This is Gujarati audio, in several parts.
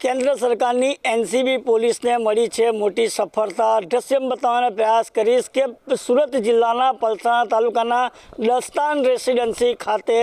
केंद्र सरकारनी एनसीबी પોલીસને મળી છે મોટી સફળતા। દ્રશ્યમ બતાવવાનો પ્રયાસ કરીશ કે સુરત જિલ્લાના પલસાણા તાલુકાના દસ્તાન રેસિડેન્સી ખાતે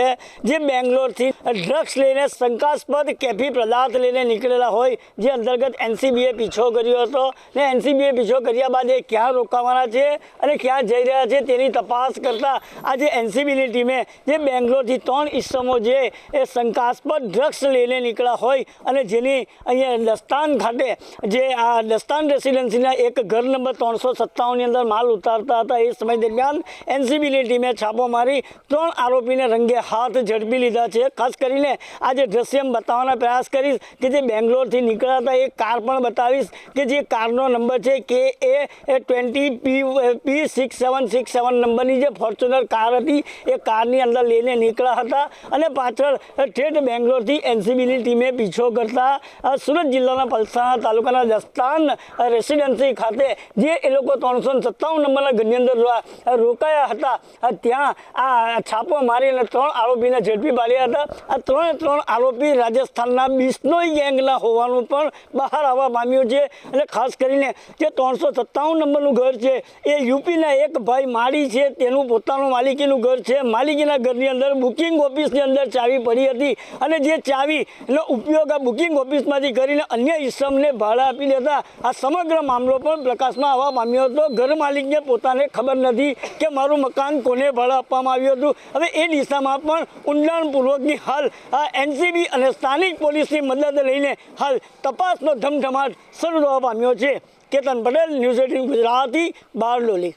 જે બેંગ્લોરથી ડ્રગ્સ લઈને શંકાસ્પદ કેફી પદાર્થ લઈને નીકળેલા હોય જે અંતર્ગત એનસીબીએ પીછો કર્યો હતો ને એનસીબીએ પીછો કર્યા બાદ એ ક્યાં રોકાવાના છે અને ક્યાં જઈ રહ્યા છે તેની તપાસ કરતા આજે એનસીબીની ટીમે જે બેંગ્લોરથી 3 ઇસમો જે એ શંકાસ્પદ ડ્રગ્સ લઈને નીકળ્યા હોય અને જેની અહીંયા દસ્તાન ખાતે જે આ દસ્તાન રેસિડેન્સીના એક ઘર નંબર 357ની અંદર માલ ઉતારતા હતા એ સમય દરમિયાન એનસીબીની ટીમે છાપો મારી 3 આરોપીને રંગે હાથ ઝડપી લીધા છે। ખાસ કરીને આજે દ્રશ્યમ બતાવવાનો પ્રયાસ કરીશ કે જે બેંગ્લોરથી નીકળ્યા હતા એ કાર પણ બતાવીશ કે જે કારનો નંબર છે KA20P6767 નંબરની જે ફોર્ચ્યુનર કાર હતી એ કારની અંદર લઈને નીકળ્યા હતા અને પાછળ ઠેઠ બેંગ્લોરથી એનસીબીની ટીમે પીછો કરતા સુરત જિલ્લાના પલસાણા તાલુકાના દસ્તાન રેસિડેન્સી ખાતે જે એ લોકો 357 નંબરના ઘરની અંદર રોકાયા હતા ત્યાં આ છાપો મારીને 3 આરોપીને ઝડપી પાડ્યા હતા। આ 3 આરોપી રાજસ્થાનના બિશ્નોઈ ગેંગના હોવાનું પણ બહાર આવવા પામ્યું છે અને ખાસ કરીને જે 357 નંબરનું ઘર છે એ યુપીના એક ભાઈ માળી છે તેનું પોતાનું માલિકીનું ઘર છે। માલિકીના ઘરની અંદર બુકિંગ ઓફિસની અંદર ચાવી પડી હતી અને જે ચાવીનો ઉપયોગ આ બુકિંગ ઓફિસમાંથી કરીને અન્ય ઇસમને ભાડા આપી દેતા આ સમગ્ર મામલો પણ પ્રકાશમાં આવવા પામ્યો હતો। ઘર માલિકને પોતાને ખબર નથી કે મારું મકાન કોને ભાડા આપવામાં આવ્યું હતું। હવે એ દિશામાં પણ ઊંડાણપૂર્વકની હાલ આ એનસીબી અને સ્થાનિક પોલીસની મદદ લઈને હાલ તપાસનો ધમધમાટ શરૂ થવા પામ્યો છે। કેતન પટેલ, ન્યૂઝ 18 ગુજરાતી, બારડોલી।